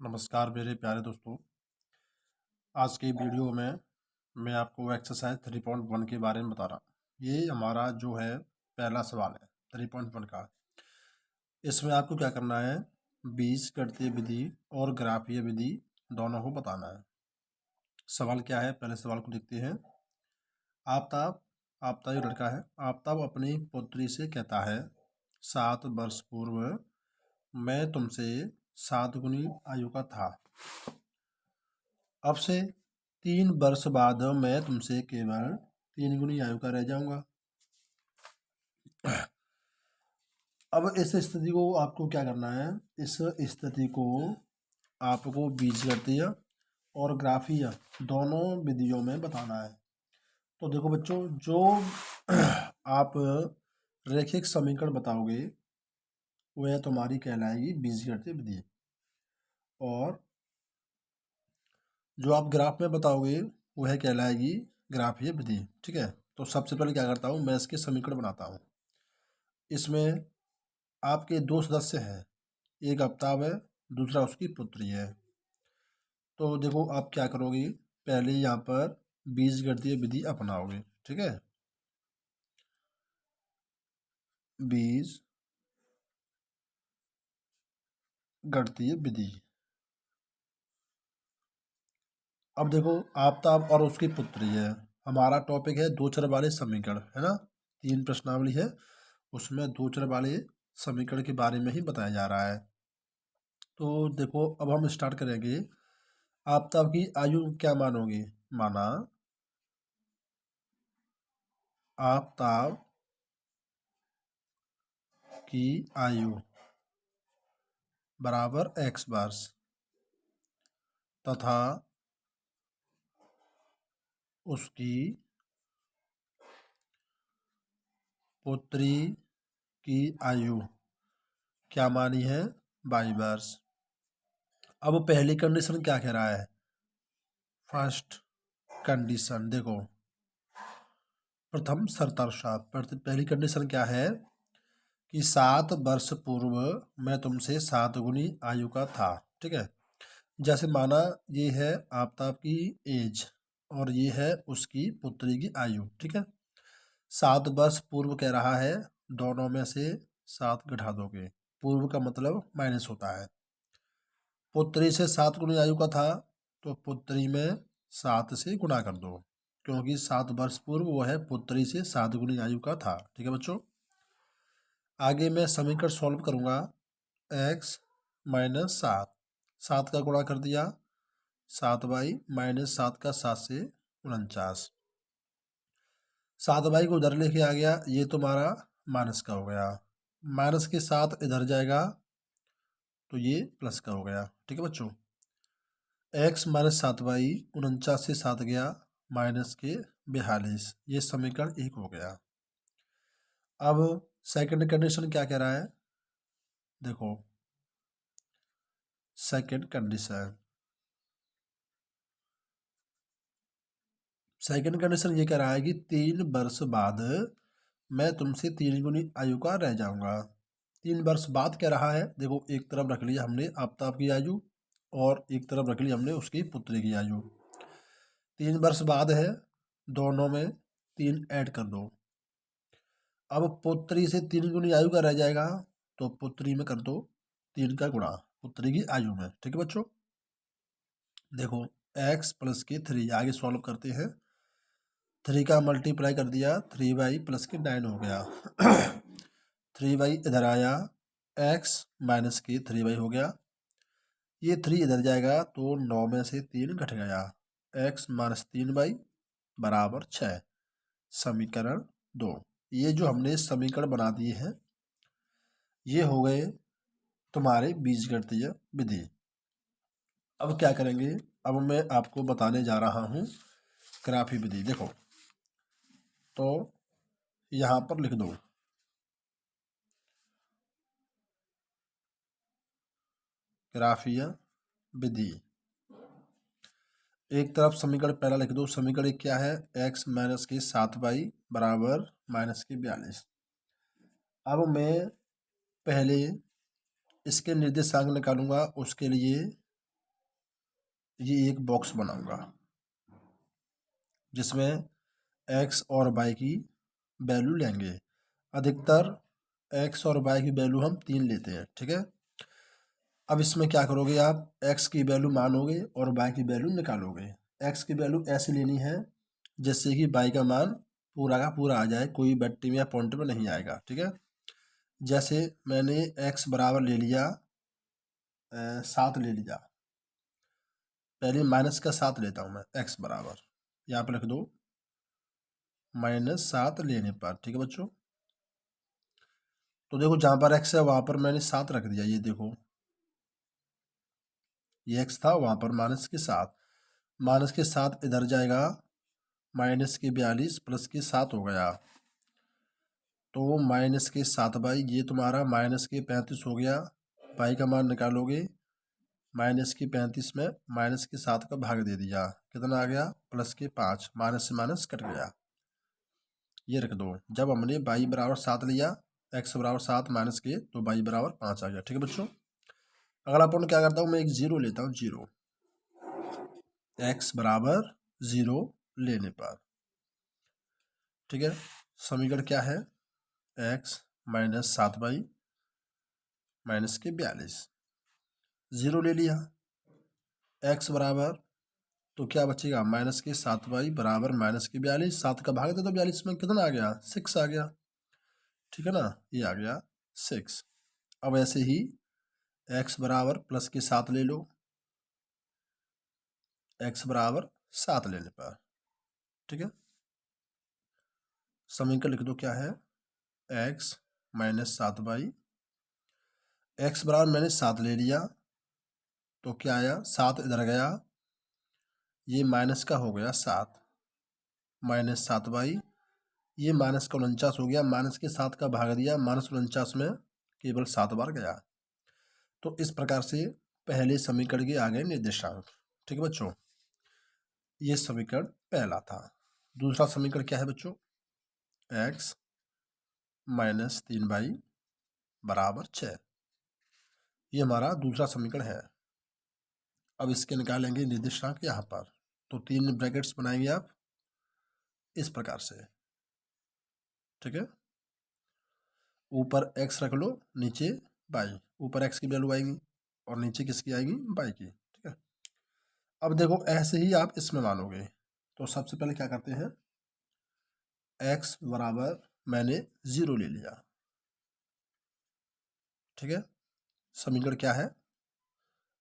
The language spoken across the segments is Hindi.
नमस्कार मेरे प्यारे दोस्तों। आज की वीडियो में मैं आपको एक्सरसाइज 3.1 के बारे में बता रहा हूँ। ये हमारा जो है पहला सवाल है 3.1 का। इसमें आपको क्या करना है, बीजगणितीय विधि और ग्राफीय विधि दोनों को बताना है। सवाल क्या है, पहले सवाल को देखते हैं। आफ्ताब आफ्ताब एक लड़का है। आफ्ताब अपनी पुत्री से कहता है, 7 वर्ष पूर्व मैं तुमसे 7 गुनी आयु का था। अब से 3 वर्ष बाद मैं तुमसे केवल 3 गुनी आयु का रह जाऊंगा। अब इस स्थिति को आपको क्या करना है, इस स्थिति को आपको बीजगणितीय और ग्राफीय दोनों विधियों में बताना है। तो देखो बच्चों, जो आप रैखिक समीकरण बताओगे वह तुम्हारी कहलाएगी बीजगणितीय विधि, और जो आप ग्राफ में बताओगे वह कहलाएगी ग्राफीय विधि। ठीक है, तो सबसे पहले क्या करता हूँ, मैं इसके समीकरण बनाता हूँ। इसमें आपके 2 सदस्य हैं, एक आफ्ताब है, दूसरा उसकी पुत्री है। तो देखो आप क्या करोगे, पहले यहाँ पर बीजगणितीय विधि अपनाओगे। ठीक है, बीजगणितीय विधि। अब देखो आफ्ताब और उसकी पुत्री है, हमारा टॉपिक है दो चर वाले समीकरण, है ना। 3 प्रश्नावली है, उसमें 2 चर वाले समीकरण के बारे में ही बताया जा रहा है। तो देखो अब हम स्टार्ट करेंगे। आफ्ताब की आयु क्या मानोगे, माना आफ्ताब की आयु बराबर x वर्ष तथा उसकी पुत्री की आयु क्या मानी है, y वर्ष। अब पहली कंडीशन क्या कह रहा है, फर्स्ट कंडीशन देखो, प्रथम शर्तानुसार पहली कंडीशन क्या है कि 7 वर्ष पूर्व मैं तुमसे 7 गुनी आयु का था। ठीक है, जैसे माना ये है आफ्ताब की एज और ये है उसकी पुत्री की आयु। ठीक है, 7 वर्ष पूर्व कह रहा है, दोनों में से 7 घटा दोगे, पूर्व का मतलब माइनस होता है। पुत्री से 7 गुनी आयु का था, तो पुत्री में 7 से गुणा कर दो, क्योंकि 7 वर्ष पूर्व वो है पुत्री से 7 गुनी आयु का था। ठीक है बच्चों, आगे मैं समीकरण सॉल्व करूंगा। x माइनस 7, 7 का गुणा कर दिया, 7y माइनस 7 का 7 से 49, 7y को उधर लेके आ गया, ये तुम्हारा माइनस का हो गया, माइनस के साथ इधर जाएगा तो ये प्लस का हो गया। ठीक है बच्चों, x माइनस 7y 49 से 7 गया माइनस के 42, ये समीकरण 1 हो गया। अब सेकंड कंडीशन क्या कह रहा है, देखो सेकंड कंडीशन ये कह रहा है कि 3 वर्ष बाद मैं तुमसे 3 गुनी आयु का रह जाऊंगा। 3 वर्ष बाद कह रहा है, देखो एक तरफ रख लिया हमने आफ्ताब की आयु और एक तरफ रख लिया हमने उसकी पुत्री की आयु। 3 वर्ष बाद है, दोनों में 3 ऐड कर दो। अब पुत्री से 3 गुनी आयु का रह जाएगा, तो पुत्री में कर दो 3 का गुणा पुत्री की आयु में। ठीक है बच्चों, देखो x प्लस के 3 आगे सॉल्व करते हैं। 3 का मल्टीप्लाई कर दिया, 3y प्लस के 9 हो गया। 3y इधर आया, x माइनस के 3y हो गया, ये 3 इधर जाएगा तो 9 में से 3 घट गया, x माइनस 3y बराबर 6, समीकरण 2। ये जो हमने समीकरण बना दिए हैं ये हो गए तुम्हारे बीजगणितीय विधि। अब क्या करेंगे, अब मैं आपको बताने जा रहा हूँ ग्राफी विधि। देखो तो यहाँ पर लिख दो ग्राफीय विधि। एक तरफ समीकरण पहला लिख दो, समीकरण एक क्या है, x माइनस के 7y बराबर माइनस के 42। अब मैं पहले इसके निर्देशांक निकालूंगा, उसके लिए ये एक बॉक्स बनाऊंगा जिसमें एक्स और वाई की वैल्यू लेंगे। अधिकतर एक्स और वाई की वैल्यू हम 3 लेते हैं, ठीक है। अब इसमें क्या करोगे आप, एक्स की वैल्यू मानोगे और वाई की वैल्यू निकालोगे। एक्स की वैल्यू ऐसे लेनी है जिससे कि वाई का मान पूरा का पूरा आ जाए, कोई बट्टी में या पॉइंट में नहीं आएगा, ठीक है। जैसे मैंने एक्स बराबर ले लिया 7 ले लिया, पहले माइनस का 7 लेता हूँ मैं। एक्स बराबर यहाँ पर लिख दो -7 लेने पर, ठीक है बच्चों। तो देखो जहाँ पर एक्स है वहाँ पर मैंने 7 रख दिया, ये देखो ये एक्स था, वहाँ पर -7, -7 इधर जाएगा, -42 +7 हो गया, तो -7 ये तुम्हारा -35 हो गया। पाई का मान निकालोगे, -35 में -7 का भाग दे दिया, कितना आ गया +5, माइनस से माइनस कट गया, ये रख दो। जब हमने y बराबर 7 लिया, x बराबर 7 तो y बराबर 5 आ गया, ठीक है बच्चों। अगला पॉइंट क्या करता हूँ मैं, एक 0 लेता हूँ, 0 x बराबर 0 लेने पर, ठीक है। समीकरण क्या है, x -7y -42, 0 ले लिया। x बराबर तो क्या बचेगा, -7y बराबर -42, 7 का भाग दे तो 42 में कितना आ गया, 6 आ गया, ठीक है ना, ये आ गया 6। अब ऐसे ही x बराबर +7 ले लो, x बराबर 7 लेने पर, ठीक है। समीकरण लिख दो क्या है, x -7y, x बराबर मैंने 7 ले लिया तो क्या आया, 7 इधर गया, ये माइनस का हो गया 7, -7y, ये माइनस का 49 हो गया, माइनस के 7 का भाग दिया, -49 में केवल 7 बार गया। तो इस प्रकार से पहले समीकरण के आ गए निर्देशांक, ठीक है बच्चों। ये समीकरण पहला था। दूसरा समीकरण क्या है बच्चों, x -3y बराबर 6, ये हमारा दूसरा समीकरण है। अब इसके निकालेंगे निर्देशांक यहाँ पर, तो 3 ब्रैकेट्स बनाएंगे आप इस प्रकार से, ठीक है। ऊपर x रख लो, नीचे y, ऊपर x की वैल्यू आएगी और नीचे किसकी आएगी, y की, ठीक है। अब देखो ऐसे ही आप इसमें मानोगे, तो सबसे पहले क्या करते हैं, x बराबर मैंने 0 ले लिया, ठीक है। समीकरण क्या है,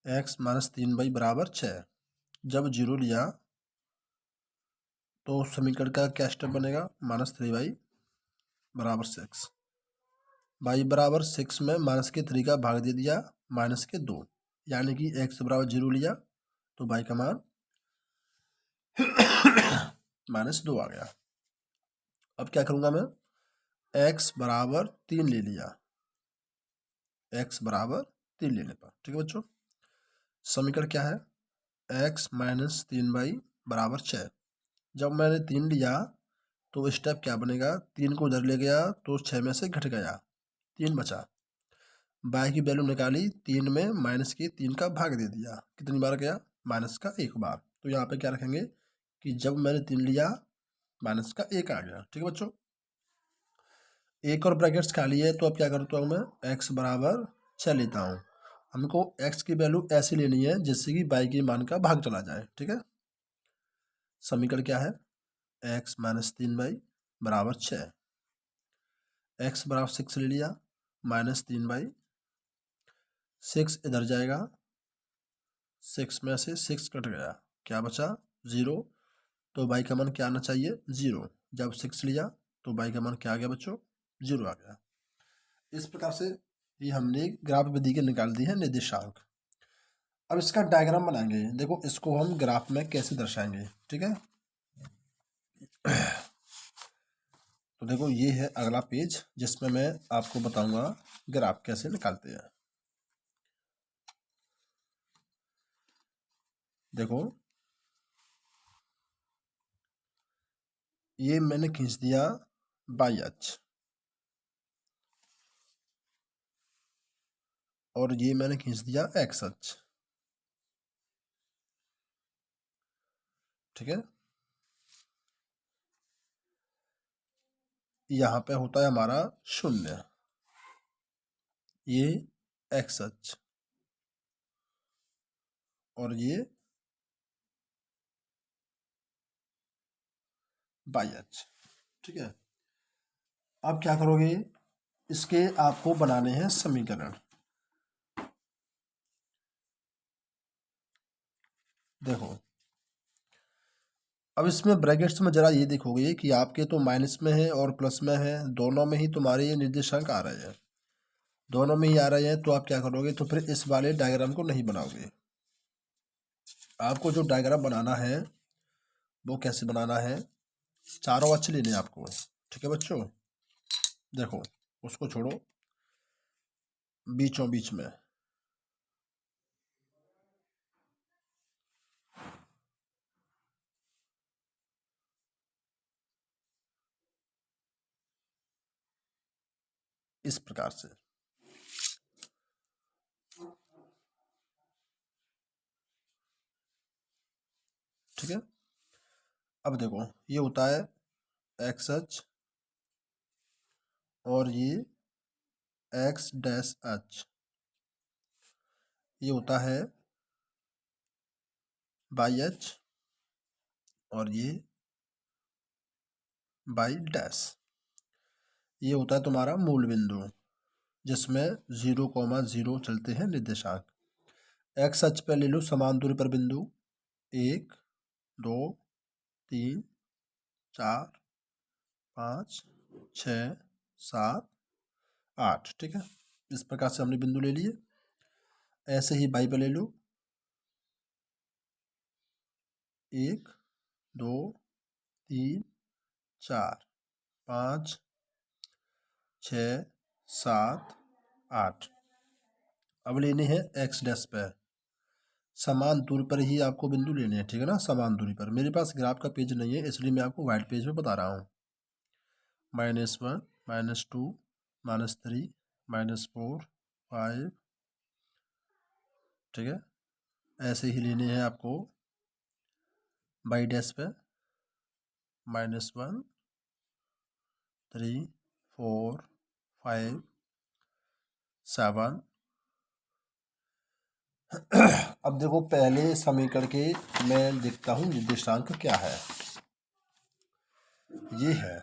x -3y बराबर 6, जब 0 लिया तो समीकरण का क्या स्टेप बनेगा, -3y बराबर 6, y बराबर 6 में -3 का भाग दे दिया, -2, यानी कि x बराबर 0 लिया तो y का मान -2 आ गया। अब क्या करूंगा मैं, x बराबर 3 ले लिया, x बराबर 3 लेने पर, ठीक है बच्चों। समीकरण क्या है, x -3y बराबर 6, जब मैंने 3 लिया तो स्टेप क्या बनेगा, 3 को उधर ले गया तो 6 में से घट गया, 3 बचा, y की वैल्यू निकाली, 3 में -3 का भाग दे दिया, कितनी बार गया, माइनस का 1 बार। तो यहाँ पे क्या रखेंगे कि जब मैंने 3 लिया माइनस का 1 आ गया, ठीक है बच्चों। एक और ब्रैकेट्स खाली है, तो अब क्या करता हूँ मैं, x बराबर 6 लेता हूँ। हमको x की वैल्यू ऐसी लेनी है जिससे कि y के मान का भाग चला जाए, ठीक है। समीकरण क्या है, x -3y बराबर 6, x बराबर 6 ले लिया, -3y, 6 इधर जाएगा, 6 में से 6 कट गया, क्या बचा 0, तो y का मान क्या आना चाहिए, 0। जब 6 लिया तो y का मान क्या आ गया बच्चों, 0 आ गया। इस प्रकार से ये हमने ग्राफ विधि के निकाल दी है निर्देशांक। अब इसका डायग्राम बनाएंगे, देखो इसको हम ग्राफ में कैसे दर्शाएंगे, ठीक है। तो देखो ये है अगला पेज जिसमें मैं आपको बताऊंगा ग्राफ कैसे निकालते हैं। देखो ये मैंने खींच दिया बाई अक्ष और ये मैंने खींच दिया एक्स अक्ष, ठीक है। यहाँ पे होता है हमारा 0, ये एक्स अक्ष और ये वाई अक्ष। ठीक है। अब क्या करोगे, इसके आपको बनाने हैं समीकरण। देखो अब इसमें ब्रैकेट्स में जरा ये देखोगे कि आपके तो माइनस में है और प्लस में है, दोनों में ही तुम्हारे ये निर्देशांक आ रहे हैं, दोनों में ही आ रहे हैं। तो आप क्या करोगे, तो फिर इस वाले डायग्राम को नहीं बनाओगे। आपको जो डायग्राम बनाना है वो कैसे बनाना है, चारों अक्ष लेने आपको। ठीक है बच्चों, देखो उसको छोड़ो, बीचों बीच में इस प्रकार से। ठीक है। अब देखो ये होता है एक्स अक्ष और ये एक्स डैश अक्ष, ये होता है वाई अक्ष और ये वाई डैश। ये होता है तुम्हारा मूल बिंदु जिसमें 0,0 चलते हैं निर्देशांक। एक्स अक्ष पे ले लो समान दूरी पर बिंदु 1 2 3 4 5 6 7 8। ठीक है, इस प्रकार से हमने बिंदु ले लिए। ऐसे ही बाई पे ले लो 1 2 3 4 5 6 7 8। अब लेने हैं एक्स डैश पे, समान दूरी पर ही आपको बिंदु लेने हैं। ठीक है ना, समान दूरी पर। मेरे पास ग्राफ का पेज नहीं है इसलिए मैं आपको वाइट पेज में बता रहा हूँ। -1 -2 -3 -4 5। ठीक है, ऐसे ही लेने हैं आपको बाई डैश पे -1 3 4 5 7। अब देखो पहले समीकरण के मैं लिखता हूँ निर्देशांक क्या है। ये है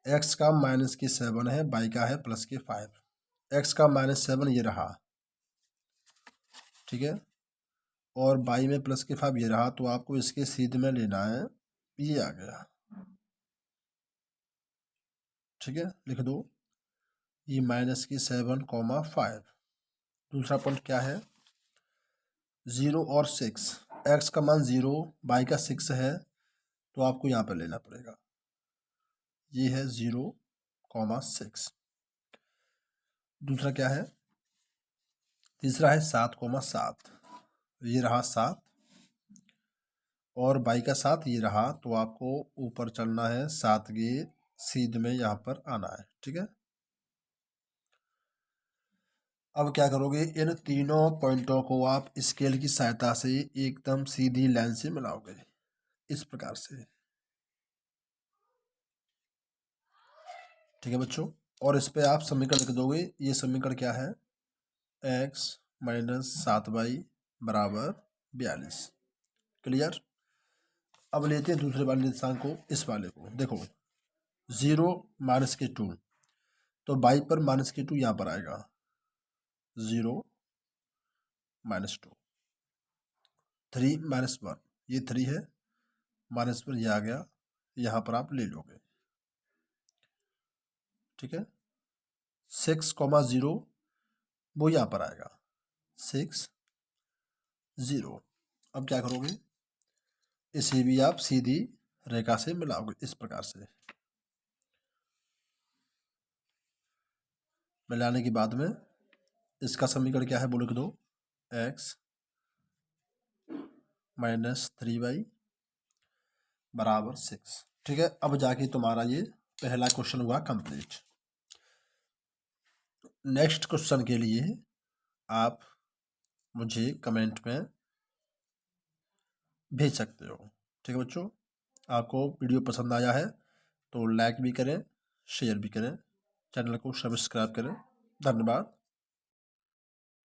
x का -7 है, y का है +5। x का -7 ये रहा, ठीक है, और y में +5 ये रहा। तो आपको इसके सीधे में लेना है, ये आ गया। ठीक है, लिख दो ये -7,5। दूसरा पॉइंट क्या है, 0 और 6। x का मान 0, y का 6 है, तो आपको यहाँ पर लेना पड़ेगा। ये है 0,6। दूसरा क्या है, तीसरा है 7,7। ये रहा 7 और बाई का 7 ये रहा। तो आपको ऊपर चलना है 7 के सीध में यहाँ पर आना है। ठीक है, अब क्या करोगे, इन तीनों पॉइंटों को आप स्केल की सहायता से एकदम सीधी लाइन से मिलाओगे इस प्रकार से। ठीक है बच्चों, और इस पे आप समीकरण लिख दोगे। ये समीकरण क्या है, x - 7y = 42। क्लियर। अब लेते हैं दूसरे वाले निर्देशांक को, इस वाले को। देखो 0 -2, तो बाई पर -2 यहाँ पर आएगा। 0 -2 3 -1, ये 3 है, माइनस पर ये आ गया, यहाँ पर आप ले लोगे। ठीक है, 6,0 वो यहाँ पर आएगा 6 0। अब क्या करोगे, इसे भी आप सीधी रेखा से मिलाओगे इस प्रकार से। मिलाने के बाद में इसका समीकरण क्या है वो लिख दो, x - 3y = 6। ठीक है, अब जाके तुम्हारा ये पहला क्वेश्चन हुआ कंप्लीट। नेक्स्ट क्वेश्चन के लिए आप मुझे कमेंट में भेज सकते हो। ठीक है बच्चों, आपको वीडियो पसंद आया है तो लाइक भी करें, शेयर भी करें, चैनल को सब्सक्राइब करें। धन्यवाद।